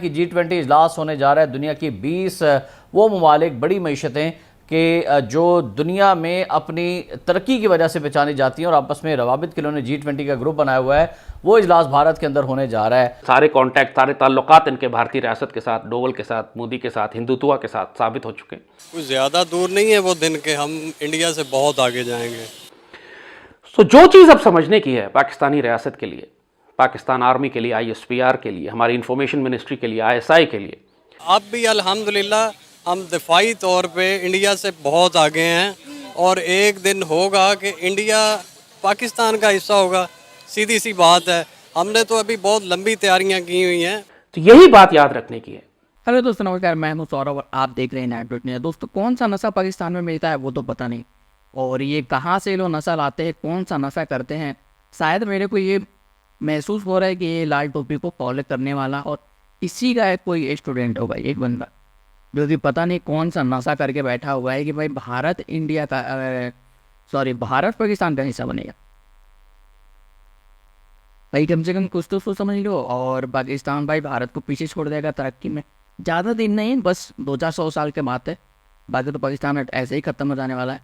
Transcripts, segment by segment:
कि G20 इजलास होने जा रहा है। दुनिया की 20 वो ममालिक, बड़ी मईशतें कि जो दुनिया में अपनी तरक्की की वजह से पहचानी जाती हैं और आपस में रवाबित के लिए G20 का ग्रुप बनाया हुआ है, वो इजलास भारत के अंदर होने जा रहा है। सारे कॉन्टैक्ट, सारे ताल्लुकात इनके भारतीय रियासत के साथ, डोवल के साथ, मोदी के साथ, हिंदुत्व के साथ साबित हो चुके हैं। कुछ ज़्यादा दूर नहीं है वो दिन के हम इंडिया से बहुत आगे जाएंगे। तो जो चीज़ अब समझने की है पाकिस्तानी रियासत के लिए, पाकिस्तान आर्मी के लिए, ISPR के लिए, हमारी इंफॉर्मेशन मिनिस्ट्री के लिए, ISI के लिए, अब भी अल्हम्दुलिल्लाह हम दिफाई तौर पे इंडिया से बहुत आगे हैं और एक दिन होगा कि इंडिया पाकिस्तान का हिस्सा होगा। सीधी सी बात है, हमने तो अभी बहुत लंबी तैयारियां की हुई हैं। तो यही बात याद रखने की है। हेलो दोस्तों, नमस्कार। मैं हूं सौरभ और आप देख रहे हैं नाइट न्यूज़। दोस्तों, कौन सा नशा पाकिस्तान में मिलता है वो तो पता नहीं, और ये कहाँ से लोग नशा लाते हैं, कौन सा नशा करते हैं। शायद मेरे को ये महसूस हो रहा है कि ये लाल टोपी को फॉलो करने वाला और इसी का एक कोई स्टूडेंट होगा, एक बंदा जो कि पता नहीं कौन सा नशा करके बैठा हुआ है कि भाई भारत इंडिया का भारत पाकिस्तान का हिस्सा बनेगा। भाई कम से कम कुछ तो समझ लो, और पाकिस्तान भाई भारत को पीछे छोड़ देगा तरक्की में। ज़्यादा दिन नहीं, बस 200-400 साल के बात है, बाकी तो पाकिस्तान ऐसे ही ख़त्म हो जाने वाला है।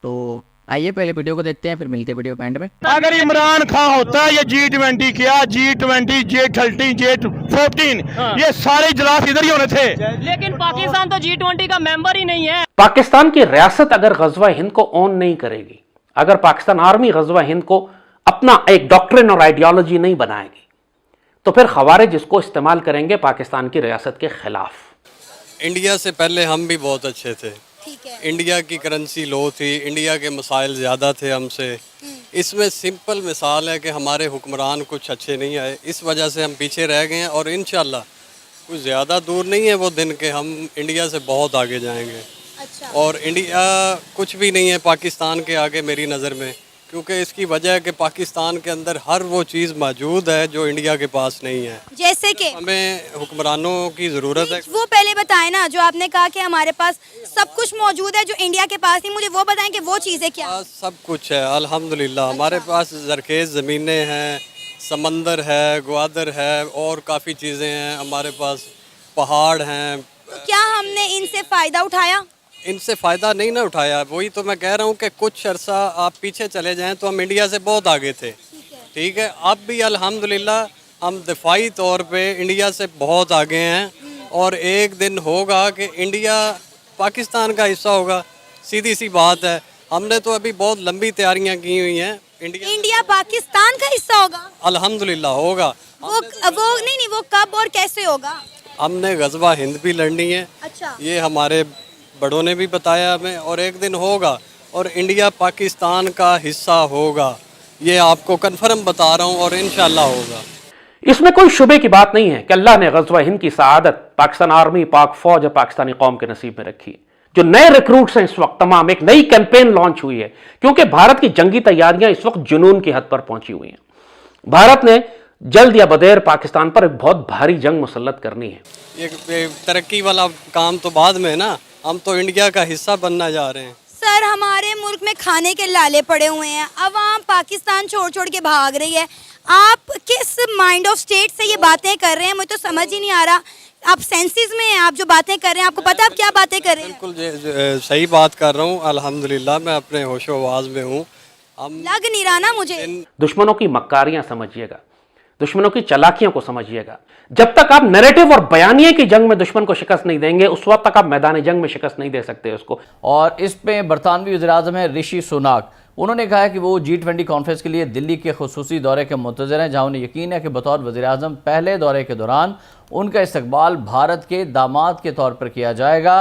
तो आइए पहले वीडियो को देखते हैं, फिर मिलते हैं वीडियो के एंड में। अगर इमरान खान होता है, ये G20 किया, G20, J30, J14, ये सारे इजलास इधर ही होने थे। लेकिन पाकिस्तान तो G20 का मेंबर ही नहीं है। पाकिस्तान की रियासत अगर गज़वा हिंद को ऑन नहीं करेगी, अगर पाकिस्तान आर्मी गज़वा हिंद को अपना एक डॉक्ट्रिन और आइडियोलॉजी नहीं बनाएगी, तो फिर खवारिज इसको इस्तेमाल करेंगे पाकिस्तान की रियासत के खिलाफ। इंडिया से पहले हम भी बहुत अच्छे थे। ठीक है। इंडिया की करेंसी लो थी, इंडिया के मसाइल ज़्यादा थे हमसे। इसमें सिंपल मिसाल है कि हमारे हुक्मरान कुछ अच्छे नहीं आए, इस वजह से हम पीछे रह गए हैं और इंशाल्लाह कुछ ज़्यादा दूर नहीं है वो दिन के हम इंडिया से बहुत आगे जाएंगे। अच्छा। और इंडिया कुछ भी नहीं है पाकिस्तान के आगे मेरी नज़र में, क्योंकि इसकी वजह है कि पाकिस्तान के अंदर हर वो चीज़ मौजूद है जो इंडिया के पास नहीं है। जैसे कि हमें हुक्मरानों की ज़रूरत है। वो पहले बताएं ना, जो आपने कहा कि हमारे पास सब कुछ मौजूद है जो इंडिया के पास नहीं, मुझे वो बताएं कि वो चीज़ें क्या। सब कुछ है अल्हम्दुलिल्लाह। हमारे पास ज़रखेज़ ज़मीनें हैं, समंदर है, ग्वादर है और काफ़ी चीज़ें हैं। हमारे पास पहाड़ हैं। तो क्या हमने इनसे फ़ायदा उठाया? इनसे फ़ायदा नहीं ना उठाया। वही तो मैं कह रहा हूँ कि कुछ अरसा आप पीछे चले जाएं तो हम इंडिया से बहुत आगे थे। ठीक है, अब भी अल्हम्दुलिल्लाह हम दिफाई तौर पे इंडिया से बहुत आगे हैं और एक दिन होगा कि इंडिया पाकिस्तान का हिस्सा होगा। सीधी सी बात है, हमने तो अभी बहुत लंबी तैयारियां की हुई हैं। इंडिया पाकिस्तान का हिस्सा होगा, अल्हम्दुलिल्लाह होगा। वो नहीं, वो कब और कैसे होगा? हमने गज़वा हिंद भी लड़नी है। अच्छा। ये हमारे बड़ों ने भी बताया हमें, और एक दिन होगा और इंडिया पाकिस्तान का हिस्सा होगा। ये आपको कन्फर्म बता रहा हूँ और इंशाल्लाह होगा। इसमें कोई शुबे की बात नहीं है कि अल्लाह ने गज़वा हिंद की सआदत पाकिस्तान आर्मी, पाक फौज और पाकिस्तानी कौम के नसीब में रखी। जो नए रिक्रूट्स हैं इस वक्त, तमाम एक नई कैंपेन लॉन्च हुई है, क्योंकि भारत की जंगी तैयारियां इस वक्त जुनून की हद पर पहुंची हुई हैं। भारत ने जल्द या बदेर पाकिस्तान पर एक बहुत भारी जंग मुसल्लत करनी है। ये तरक्की वाला काम तो बाद में है ना, हम तो इंडिया का हिस्सा बनना जा रहे हैं। सर, हमारे मुल्क में खाने के लाले पड़े हुए हैं, अवाम पाकिस्तान छोड़ छोड़ के भाग रही है। आप किस माइंड ऑफ स्टेट से ये बातें कर रहे हैं, मुझे तो समझ ही नहीं आ रहा। आप सेंसेस में हैं, आप जो बातें कर रहे हैं, आपको पता है आप क्या बातें कर रहे हैं? बिल्कुल सही बात कर रहा हूँ, अल्हम्दुलिल्लाह मैं अपने होशो आवाज़ में हूँ। हम लग नहीं रहा ना मुझे। दुश्मनों की मक्कारियां समझिएगा, दुश्मनों की चालाकियों को समझिएगा। जब तक आप नैरेटिव और बयानिए की जंग में दुश्मन को शिकस्त नहीं देंगे, उस वक्त तक आप मैदान जंग में शिकस्त नहीं दे सकते उसको। और इस पे बरतानवी वज़ीर-ए-आज़म है ऋषि सुनाक। उन्होंने कहा है कि वो G20 कॉन्फ्रेंस के लिए दिल्ली के खुसूसी दौरे के मुंतज़िर हैं, जहाँ उन्हें यकीन है कि बतौर वज़ीर-ए-आज़म पहले दौरे के दौरान उनका इस्तकबाल भारत के दामाद के तौर पर किया जाएगा।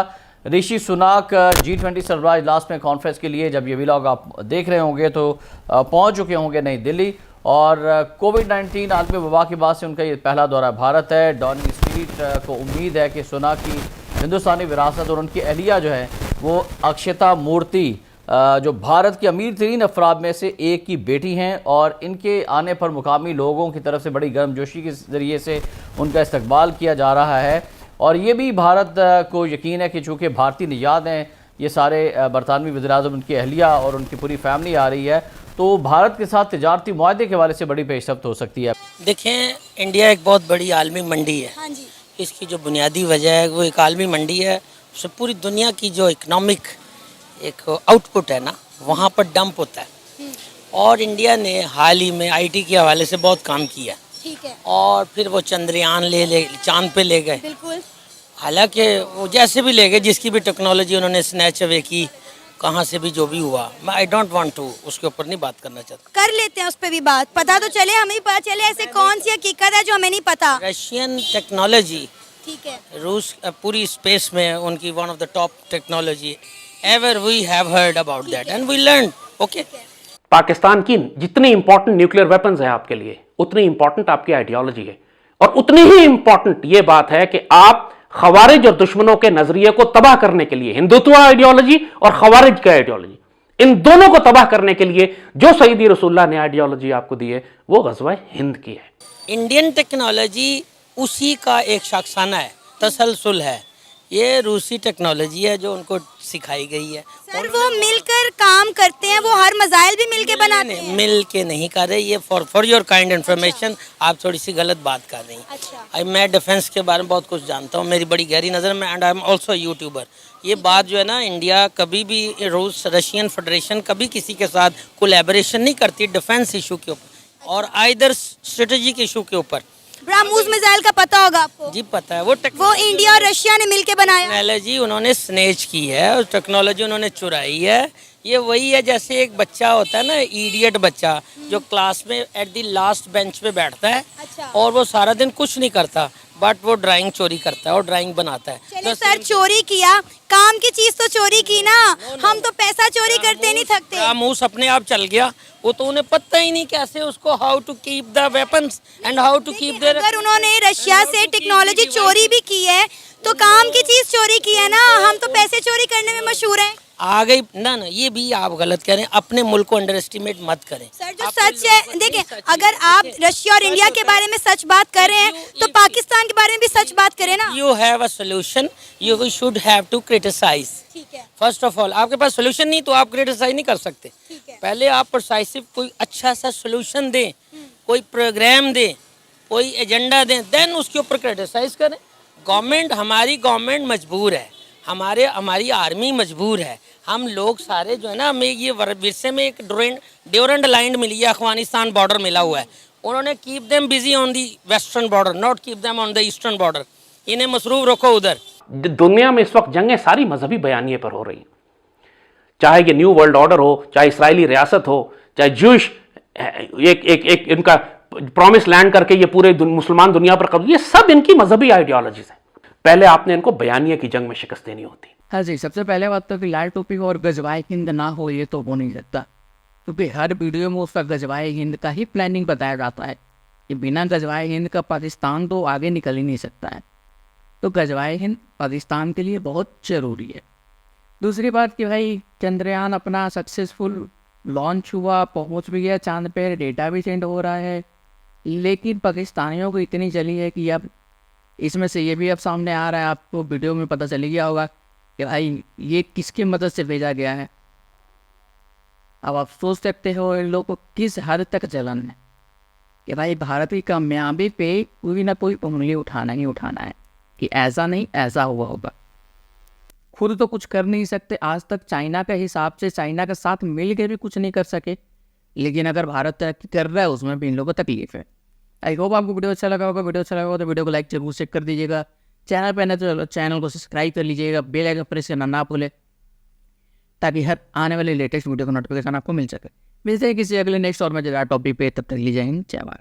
ऋषि सुनाक G20 सरबराह इजलास में कॉन्फ्रेंस के लिए, जब ये व्लॉग आप देख रहे होंगे तो पहुँच चुके होंगे नई दिल्ली। और कोविड-19 आलमी वबा के बाद से उनका ये पहला दौरा भारत है। डॉनिंग स्ट्रीट को उम्मीद है कि सुनाक की हिंदुस्तानी विरासत और उनकी अहलिया जो है वो अक्षता मूर्ति, जो भारत की अमीर तरीन अफराद में से एक की बेटी हैं, और इनके आने पर मुकामी लोगों की तरफ से बड़ी गर्मजोशी के ज़रिए से उनका इस्तकबाल किया जा रहा है। और ये भी भारत को यकीन है कि चूँकि भारतीय नियाद हैं ये सारे बरतानवी वज़ीर-ए-आज़म, उनकी अहलिया और उनकी पूरी फैमिली आ रही है, तो भारत के साथ तिजारती मुआहदे के हवाले से बड़ी पेशरफ्त हो सकती है। देखें, इंडिया एक बहुत बड़ी आलमी मंडी है। हाँ जी। इसकी जो बुनियादी वजह है वो एक आलमी मंडी है, उससे पूरी दुनिया की जो इकोनॉमिक एक आउटपुट है ना वहाँ पर डंप होता है। और इंडिया ने हाल ही में आईटी के हवाले से बहुत काम किया, ठीक है, और फिर वो चंद्रयान चांद पे ले गए। बिल्कुल। हालांकि वो जैसे भी ले गए, जिसकी भी टेक्नोलॉजी उन्होंने स्नैच अवे की, कहाँ से भी जो भी हुआ, मैं आई डोंट वांट टू उसके ऊपर नहीं बात करना चाहता। कर लेते हैं उस पर भी बात, पता तो चले, हमें पता चले ऐसे कौन सी हकीकत है जो हमें नहीं पता। रशियन टेक्नोलॉजी, ठीक है, रूस पूरी स्पेस में उनकी one of the top technology ever, we have heard about that and we learn. Okay, Pakistan की जितनी इंपॉर्टेंट न्यूक्लियर वेपन्स है आपके लिए, उतनी इंपॉर्टेंट आपकी आइडियोलॉजी है, और उतनी ही इंपॉर्टेंट ये बात है कि आप खवारिज और दुश्मनों के नजरिए को तबाह करने के लिए, हिंदुत्व आइडियोलॉजी और खवारिज की आइडियोलॉजी, इन दोनों को तबाह करने के लिए जो सईदी रसूलुल्लाह ने आइडियोलॉजी आपको दी है वो गज़वा हिंद की है। इंडियन टेक्नोलॉजी उसी का एक शाखसाना है, तसलसल है। ये रूसी टेक्नोलॉजी है जो उनको सिखाई गई है। सर वो मिलकर काम करते हैं, वो हर मजाइल भी मिलके बनाते हैं। मिल के नहीं कर रहे, ये फॉर योर काइंड इन्फॉर्मेशन आप थोड़ी सी गलत बात कर रही हैं। अच्छा, मैं डिफेंस के बारे में बहुत कुछ जानता हूँ, मेरी बड़ी गहरी नज़र में, and I am also YouTuber. ये बात जो है ना, इंडिया कभी भी रूस रशियन फेडरेशन कभी किसी के साथ कोलैबोरेशन नहीं करती डिफेंस इशू के ऊपर और आइदर स्ट्रेटेजिक इशू के ऊपर। ब्रह्मोस मिसाइल का पता होगा आपको? जी पता है, वो इंडिया और रशिया ने मिलके बनाया। टेक्नोलॉजी उन्होंने स्नेच की है और टेक्नोलॉजी उन्होंने चुराई है। ये वही है जैसे एक बच्चा होता है ना, इडियट बच्चा जो क्लास में एट द लास्ट बेंच पे बैठता है। अच्छा। और वो सारा दिन कुछ नहीं करता, बट वो ड्राइंग चोरी करता है और ड्राइंग बनाता है। चलिए सर, चोरी किया, काम की चीज तो चोरी की ना, हम तो पैसा चोरी करते नहीं थकते। रामूस अपने आप चल गया, वो तो उन्हें पता ही नहीं कैसे उसको how to keep the weapons and how to keep there. अगर उन्होंने रशिया से टेक्नोलॉजी चोरी भी की है तो काम की चीज चोरी की है ना, हम तो पैसे चोरी करने में मशहूर हैं। आ गई ना, ये भी आप गलत कह रहे हैं, अपने मुल्क को अंडर एस्टिमेट मत करें। सर जो सच है, देखिए अगर आप रशिया और इंडिया के बारे में सच बात कर रहे हैं तो पाकिस्तान के बारे में भी सच बात करें ना। You have a solution, you should have to criticise. ठीक है, फर्स्ट ऑफ ऑल आपके पास सोल्यूशन नहीं तो आप क्रिटिसाइज नहीं कर सकते। ठीक है, पहले आप प्रोसाइसिव कोई अच्छा सा सोल्यूशन दें, कोई प्रोग्राम दें, कोई एजेंडा दें, देन उसके ऊपर क्रिटिसाइज करें। हमारी गवर्नमेंट मजबूर है, हमारी आर्मी मजबूर है, हम लोग सारे जो है ना, हमें ये विरसे में एक ड्यूरेंट लाइन मिली है, अफगानिस्तान बॉर्डर मिला हुआ है। उन्होंने keep them busy on the western border, not keep them on the eastern border. इन्हें मसरूफ रखो उधर। दुनिया में इस वक्त जंगें सारी मजहबी बयानिए पर हो रही हैं, चाहे ये न्यू वर्ल्ड ऑर्डर हो, चाहे इसराइली रियासत हो, चाहे जूश एक इनका प्रॉमिस लैंड करके ये पूरे मुसलमान दुनिया पर कब्जा, ये सब इनकी मजहबी आइडियोलॉजीज हैं। पहले आपने इनको बयानिए की जंग में शिकस्त देनी होती। हाँ जी, सबसे पहले बात तो कि लाल टोपी और गजवाए हिंद ना हो, ये तो हो नहीं सकता, क्योंकि हर वीडियो में उसका गजवाए हिंद का ही प्लानिंग बताया जाता है कि बिना गजवाए हिंद का पाकिस्तान तो आगे निकल ही नहीं सकता है। तो गजवाए हिंद पाकिस्तान के लिए बहुत ज़रूरी है। दूसरी बात कि भाई चंद्रयान अपना सक्सेसफुल लॉन्च हुआ, पहुंच भी गया चांद पे, डेटा भी सेंड हो रहा है, लेकिन पाकिस्तानियों को इतनी चली है कि अब इसमें से ये भी अब सामने आ रहा है, आपको वीडियो में पता चल गया होगा कि भाई ये किसकी मदद से भेजा गया है। अब आप सोच सकते हो इन लोगों को किस हद तक जलन है कि भाई भारत की कामयाबी पे कोई ना कोई उंगली उठाना ही उठाना है कि ऐसा नहीं ऐसा हुआ होगा। खुद तो कुछ कर नहीं सकते, आज तक चाइना के हिसाब से चाइना के साथ मिल के भी कुछ नहीं कर सके, लेकिन अगर भारत तरक्की कर रहा है उसमें भी इन लोगों को तकलीफ है। आई होप आपको वीडियो अच्छा लगा होगा। वीडियो अच्छा लगा होगा तो वीडियो को लाइक जरूर चेक कर दीजिएगा। चैनल पर तो चैनल को सब्सक्राइब कर लीजिएगा, बेल आइकन प्रेस करना ना भूलें, ताकि हर आने वाले लेटेस्ट वीडियो का नोटिफिकेशन आपको मिल सके। मिलते हैं किसी अगले नेक्स्ट और मजेदार टॉपिक पे, तब तक लीजिए जय हिंद, जय भारत।